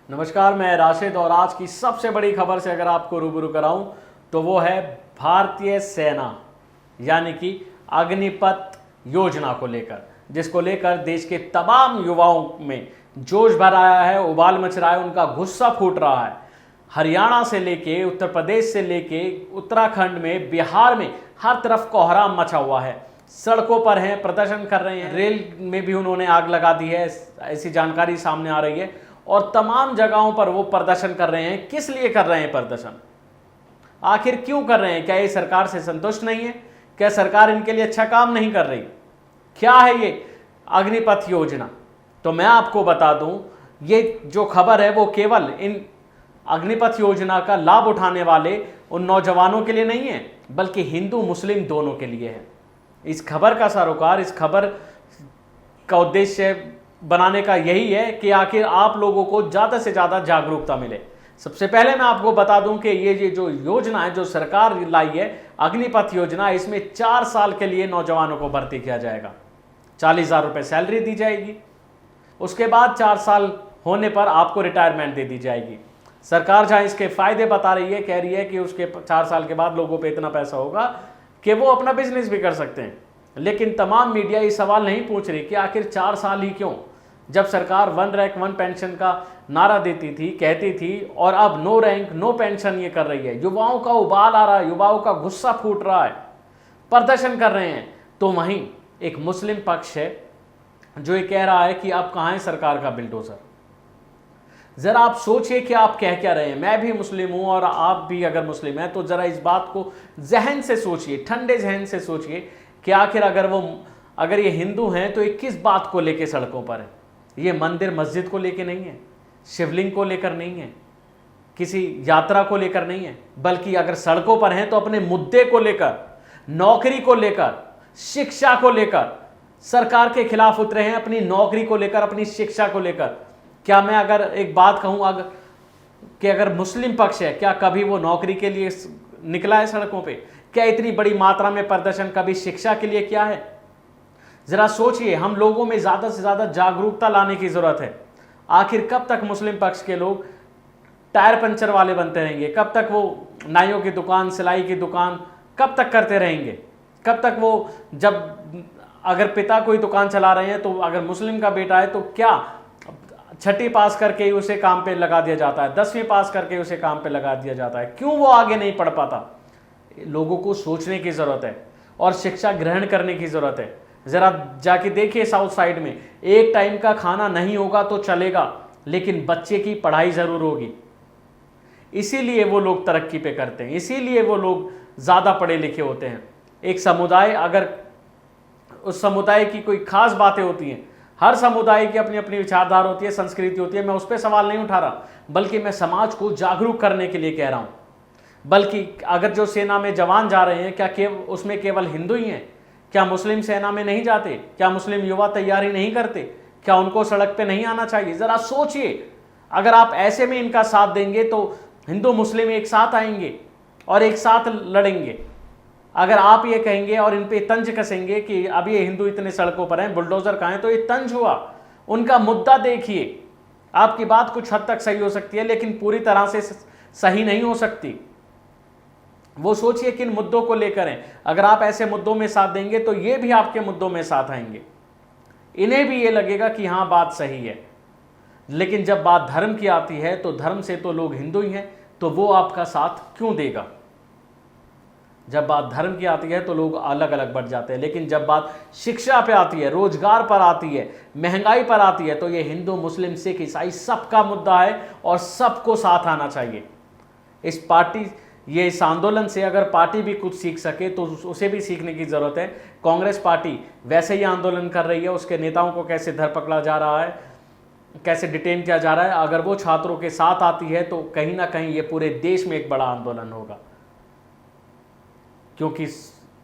नमस्कार, मैं राशिद और आज की सबसे बड़ी खबर से अगर आपको रूबरू कराऊं तो वो है भारतीय सेना यानी कि अग्निपथ योजना को लेकर, जिसको लेकर देश के तमाम युवाओं में जोश भर आया है, उबाल मच रहा है, उनका गुस्सा फूट रहा है। हरियाणा से लेके उत्तर प्रदेश से लेके उत्तराखंड में, बिहार में हर तरफ कोहराम मचा हुआ है। सड़कों पर हैं, प्रदर्शन कर रहे हैं, रेल में भी उन्होंने आग लगा दी है, ऐसी जानकारी सामने आ रही है। और तमाम जगहों पर वो प्रदर्शन कर रहे हैं। किस लिए कर रहे हैं प्रदर्शन, आखिर क्यों कर रहे हैं? क्या ये सरकार से संतुष्ट नहीं है? क्या सरकार इनके लिए अच्छा काम नहीं कर रही? क्या है ये अग्निपथ योजना? तो मैं आपको बता दूं, ये जो खबर है वो केवल इन अग्निपथ योजना का लाभ उठाने वाले उन नौजवानों के लिए नहीं है, बल्कि हिंदू मुस्लिम दोनों के लिए है। इस खबर का सरोकार, इस खबर का उद्देश्य बनाने का यही है कि आखिर आप लोगों को ज़्यादा से ज़्यादा जागरूकता मिले। सबसे पहले मैं आपको बता दूं कि ये जो योजना है, जो सरकार लाई है अग्निपथ योजना, इसमें 4 साल के लिए नौजवानों को भर्ती किया जाएगा। 40,000 रुपये सैलरी दी जाएगी। उसके बाद 4 साल होने पर आपको रिटायरमेंट दे दी जाएगी। सरकार जहाँ इसके फ़ायदे बता रही है, कह रही है कि उसके 4 साल के बाद लोगों पे इतना पैसा होगा कि वो अपना बिजनेस भी कर सकते हैं। लेकिन तमाम मीडिया ये सवाल नहीं पूछ रही कि आखिर 4 साल ही क्यों, जब सरकार 1 रैंक 1 पेंशन का नारा देती थी, कहती थी, और अब नो रैंक नो पेंशन ये कर रही है। युवाओं का उबाल आ रहा है, युवाओं का गुस्सा फूट रहा है, प्रदर्शन कर रहे हैं। तो वहीं एक मुस्लिम पक्ष है जो ये कह रहा है कि अब कहाँ है सरकार का बिल्डोजर। जरा आप सोचिए कि आप कह क्या रहे हैं। मैं भी मुस्लिम हूं और आप भी अगर मुस्लिम हैं तो जरा इस बात को जहन से सोचिए, ठंडे जहन से सोचिए कि आखिर अगर ये हिंदू हैं तो ये किस बात को लेके सड़कों पर है। ये मंदिर मस्जिद को लेके नहीं है, शिवलिंग को लेकर नहीं है, किसी यात्रा को लेकर नहीं है, बल्कि अगर सड़कों पर हैं तो अपने मुद्दे को लेकर, नौकरी को लेकर, शिक्षा को लेकर सरकार के खिलाफ उतरे हैं। अपनी नौकरी को लेकर, अपनी शिक्षा को लेकर। क्या मैं अगर एक बात कहूं कि अगर मुस्लिम पक्ष है, क्या कभी वो नौकरी के लिए निकला है सड़कों पे? क्या इतनी बड़ी मात्रा में प्रदर्शन कभी शिक्षा के लिए किया है? जरा सोचिए, हम लोगों में ज्यादा से ज्यादा जागरूकता लाने की जरूरत है। आखिर कब तक मुस्लिम पक्ष के लोग टायर पंचर वाले बनते रहेंगे? कब तक वो नाइयों की दुकान, सिलाई की दुकान कब तक करते रहेंगे? कब तक वो, जब अगर पिता कोई दुकान चला रहे हैं तो अगर मुस्लिम का बेटा है तो क्या 6ठी पास करके ही उसे काम पे लगा दिया जाता है, 10वीं पास करके उसे काम पे लगा दिया जाता है? क्यों वो आगे नहीं पढ़ पाता? लोगों को सोचने की जरूरत है और शिक्षा ग्रहण करने की जरूरत है। जरा जाके देखिए, साउथ साइड में एक टाइम का खाना नहीं होगा तो चलेगा, लेकिन बच्चे की पढ़ाई जरूर होगी। इसीलिए वो लोग तरक्की पे करते हैं, इसीलिए वो लोग ज्यादा पढ़े लिखे होते हैं। एक समुदाय, अगर उस समुदाय की कोई खास बातें होती हैं, हर समुदाय की अपनी अपनी विचारधारा होती है, संस्कृति होती है। मैं उस पर सवाल नहीं उठा रहा, बल्कि मैं समाज को जागरूक करने के लिए कह रहा हूं। बल्कि अगर जो सेना में जवान जा रहे हैं, क्या उसमें केवल हिंदू ही हैं? क्या मुस्लिम सेना में नहीं जाते? क्या मुस्लिम युवा तैयारी नहीं करते? क्या उनको सड़क पे नहीं आना चाहिए? जरा सोचिए, अगर आप ऐसे में इनका साथ देंगे तो हिंदू मुस्लिम एक साथ आएंगे और एक साथ लड़ेंगे। अगर आप ये कहेंगे और इन पे तंज कसेंगे कि अब ये हिंदू इतने सड़कों पर हैं, बुलडोजर कहाँ हैं, तो ये तंज हुआ। उनका मुद्दा देखिए। आपकी बात कुछ हद तक सही हो सकती है, लेकिन पूरी तरह से सही नहीं हो सकती। वो सोचिए किन मुद्दों को लेकर हैं। अगर आप ऐसे मुद्दों में साथ देंगे तो ये भी आपके मुद्दों में साथ आएंगे। इन्हें भी ये लगेगा कि हाँ, बात सही है। लेकिन जब बात धर्म की आती है तो धर्म से तो लोग हिंदू ही हैं, तो वो आपका साथ क्यों देगा? जब बात धर्म की आती है तो लोग अलग अलग बढ़ जाते हैं, लेकिन जब बात शिक्षा पे आती है, रोजगार पर आती है, महंगाई पर आती है, तो ये हिंदू मुस्लिम सिख ईसाई सबका मुद्दा है और सबको साथ आना चाहिए। इस आंदोलन से अगर पार्टी भी कुछ सीख सके तो उसे भी सीखने की जरूरत है। कांग्रेस पार्टी वैसे ही आंदोलन कर रही है, उसके नेताओं को कैसे धर पकड़ा जा रहा है, कैसे डिटेन किया जा रहा है। अगर वो छात्रों के साथ आती है तो कहीं ना कहीं ये पूरे देश में एक बड़ा आंदोलन होगा, क्योंकि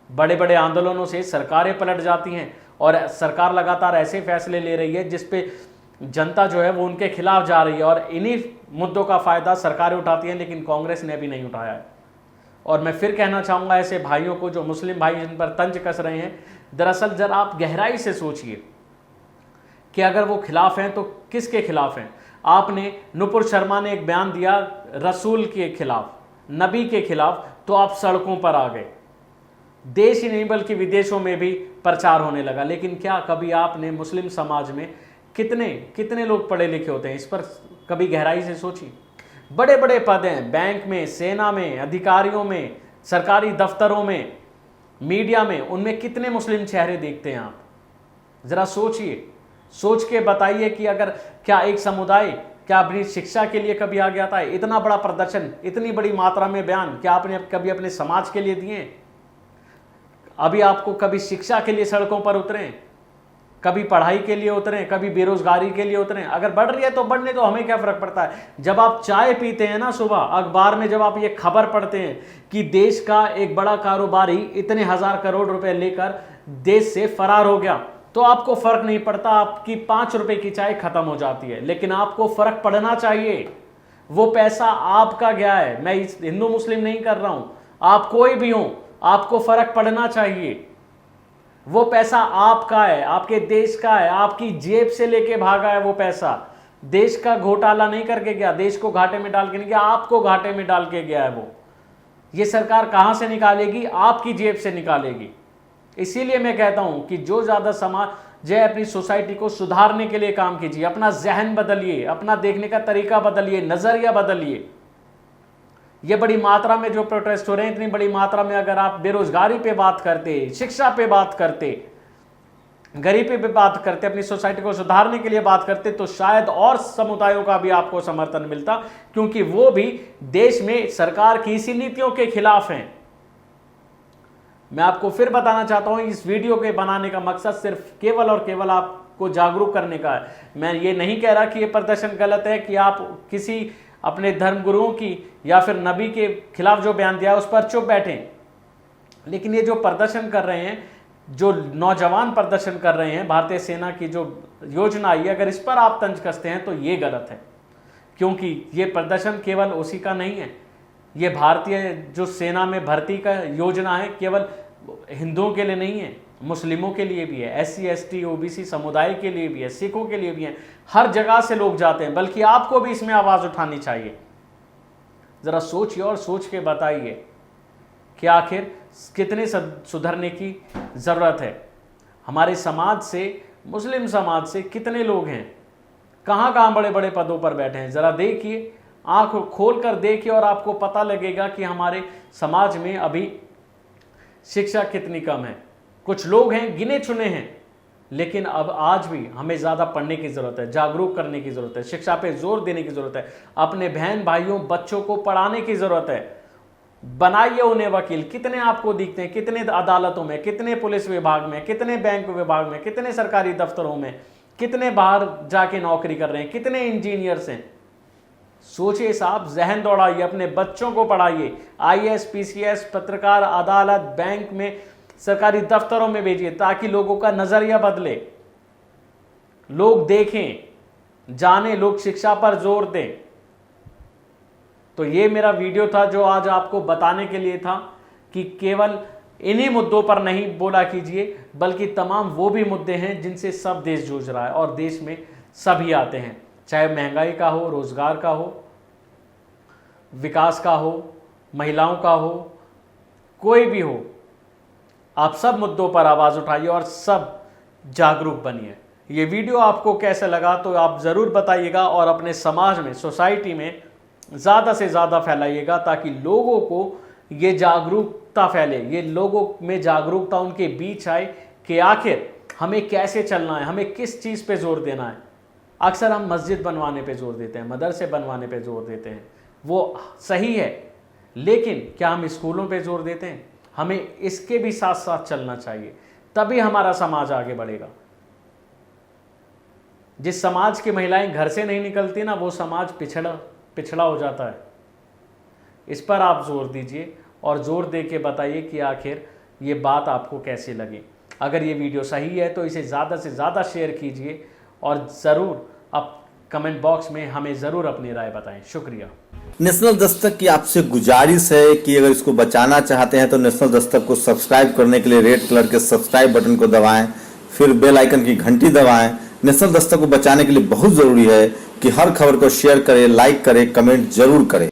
बड़े बड़े आंदोलनों से सरकारें पलट जाती हैं और सरकार लगातार ऐसे फैसले ले रही है जिसपे जनता जो है वो उनके खिलाफ जा रही है, और इन्हीं मुद्दों का फायदा सरकारें उठाती हैं, लेकिन कांग्रेस ने भी नहीं उठाया है। और मैं फिर कहना चाहूँगा ऐसे भाइयों को, जो मुस्लिम भाई जिन पर तंज कस रहे हैं, दरअसल जरा आप गहराई से सोचिए कि अगर वो खिलाफ हैं तो किसके खिलाफ हैं। आपने, नुपुर शर्मा ने एक बयान दिया रसूल के खिलाफ, नबी के खिलाफ, तो आप सड़कों पर आ गए। देश ही नहीं बल्कि विदेशों में भी प्रचार होने लगा। लेकिन क्या कभी आपने मुस्लिम समाज में कितने कितने लोग पढ़े लिखे होते हैं, इस पर कभी गहराई से सोची? बड़े बड़े पद हैं, बैंक में, सेना में, अधिकारियों में, सरकारी दफ्तरों में, मीडिया में, उनमें कितने मुस्लिम चेहरे देखते हैं आप? जरा सोचिए, सोच के बताइए कि अगर क्या एक समुदाय क्या अपनी शिक्षा के लिए कभी आगे आता है? इतना बड़ा प्रदर्शन, इतनी बड़ी मात्रा में बयान क्या आपने कभी अपने समाज के लिए दिए? अभी आपको कभी शिक्षा के लिए सड़कों पर उतरें, कभी पढ़ाई के लिए उतरें, कभी बेरोजगारी के लिए उतरें? अगर बढ़ रही है तो बढ़ने दो, हमें क्या फर्क पड़ता है? जब आप चाय पीते हैं ना सुबह, अखबार में जब आप ये खबर पढ़ते हैं कि देश का एक बड़ा कारोबारी इतने 1000 करोड़ रुपए लेकर देश से फरार हो गया, तो आपको फर्क नहीं पड़ता, आपकी 5 रुपए की चाय खत्म हो जाती है। लेकिन आपको फर्क पड़ना चाहिए, वो पैसा आपका गया है। मैं हिंदू मुस्लिम नहीं कर रहा हूं, आप कोई भी हो, आपको फर्क पड़ना चाहिए। वो पैसा आपका है, आपके देश का है, आपकी जेब से लेके भागा है वो पैसा। देश का घोटाला नहीं करके गया, देश को घाटे में डाल के नहीं गया, आपको घाटे में डाल के गया है वो। ये सरकार कहां से निकालेगी? आपकी जेब से निकालेगी। इसीलिए मैं कहता हूं कि जो ज्यादा समाज है, अपनी सोसाइटी को सुधारने के लिए काम कीजिए, अपना जहन बदलिए, अपना देखने का तरीका बदलिए, नजरिया बदलिए। ये बड़ी मात्रा में जो प्रोटेस्ट हो रहे हैं, इतनी बड़ी मात्रा में अगर आप बेरोजगारी पे बात करते, शिक्षा पे बात करते, गरीबी पे बात करते, अपनी सोसाइटी को सुधारने के लिए बात करते, तो शायद और समुदायों का भी आपको समर्थन मिलता, क्योंकि वो भी देश में सरकार की इसी नीतियों के खिलाफ हैं। मैं आपको फिर बताना चाहता हूं, इस वीडियो के बनाने का मकसद सिर्फ केवल और केवल आपको जागरूक करने का है। मैं ये नहीं कह रहा कि ये प्रदर्शन गलत है, कि आप किसी अपने धर्मगुरुओं की या फिर नबी के खिलाफ जो बयान दिया उस पर चुप बैठें। लेकिन ये जो प्रदर्शन कर रहे हैं, जो नौजवान प्रदर्शन कर रहे हैं, भारतीय सेना की जो योजना आई है, अगर इस पर आप तंज कसते हैं तो ये गलत है। क्योंकि ये प्रदर्शन केवल उसी का नहीं है, ये भारतीय जो सेना में भर्ती का योजना है, केवल हिंदुओं के लिए नहीं है, मुस्लिमों के लिए भी है, SC ST OBC समुदाय के लिए भी है, सिखों के लिए भी है। हर जगह से लोग जाते हैं, बल्कि आपको भी इसमें आवाज उठानी चाहिए। जरा सोचिए और सोच के बताइए कि आखिर कितने सुधरने की जरूरत है। हमारे समाज से, मुस्लिम समाज से कितने लोग हैं, कहां कहां बड़े बड़े पदों पर बैठे हैं? जरा देखिए, आंख खोल कर देखिए और आपको पता लगेगा कि हमारे समाज में अभी शिक्षा कितनी कम है। कुछ लोग हैं, गिने चुने हैं, लेकिन अब आज भी हमें ज़्यादा पढ़ने की ज़रूरत है, जागरूक करने की ज़रूरत है, शिक्षा पे जोर देने की ज़रूरत है, अपने बहन भाइयों बच्चों को पढ़ाने की ज़रूरत है। बनाइए उन्हें वकील। कितने आपको दिखते हैं, कितने अदालतों में, कितने पुलिस विभाग में, कितने बैंक विभाग में, कितने सरकारी दफ्तरों में, कितने बाहर जाके नौकरी कर रहे हैं, कितने इंजीनियर्स हैं? सोचिए साहब, जहन दौड़ाइए, अपने बच्चों को पढ़ाइए। IAS PCS, पत्रकार, अदालत, बैंक में, सरकारी दफ्तरों में भेजिए, ताकि लोगों का नजरिया बदले, लोग देखें, जाने, लोग शिक्षा पर जोर दें। तो ये मेरा वीडियो था जो आज आपको बताने के लिए था कि केवल इन्हीं मुद्दों पर नहीं बोला कीजिए, बल्कि तमाम वो भी मुद्दे हैं जिनसे सब देश जूझ रहा है, और देश में सभी आते हैं, चाहे महंगाई का हो, रोजगार का हो, विकास का हो, महिलाओं का हो, कोई भी हो। आप सब मुद्दों पर आवाज उठाइए और सब जागरूक बनिए। ये वीडियो आपको कैसे लगा तो आप ज़रूर बताइएगा, और अपने समाज में, सोसाइटी में ज़्यादा से ज़्यादा फैलाइएगा, ताकि लोगों को ये जागरूकता फैले, ये लोगों में जागरूकता उनके बीच आए कि आखिर हमें कैसे चलना है, हमें किस चीज़ पे जोर देना है। अक्सर हम मस्जिद बनवाने पे जोर देते हैं, मदरसे बनवाने पे जोर देते हैं, वो सही है, लेकिन क्या हम स्कूलों पे जोर देते हैं? हमें इसके भी साथ साथ चलना चाहिए, तभी हमारा समाज आगे बढ़ेगा। जिस समाज की महिलाएं घर से नहीं निकलती ना, वो समाज पिछड़ा हो जाता है। इस पर आप जोर दीजिए और जोर दे के बताइए कि आखिर ये बात आपको कैसी लगी। अगर ये वीडियो सही है तो इसे ज़्यादा से ज़्यादा शेयर कीजिए, और ज़रूर आप कमेंट बॉक्स में हमें ज़रूर अपनी राय बताएं। शुक्रिया। नेशनल दस्तक की आपसे गुजारिश है कि अगर इसको बचाना चाहते हैं तो नेशनल दस्तक को सब्सक्राइब करने के लिए रेड कलर के सब्सक्राइब बटन को दबाएं, फिर बेल आइकन की घंटी दबाएं। नेशनल दस्तक को बचाने के लिए बहुत ज़रूरी है कि हर खबर को शेयर करें, लाइक करें, कमेंट जरूर करें।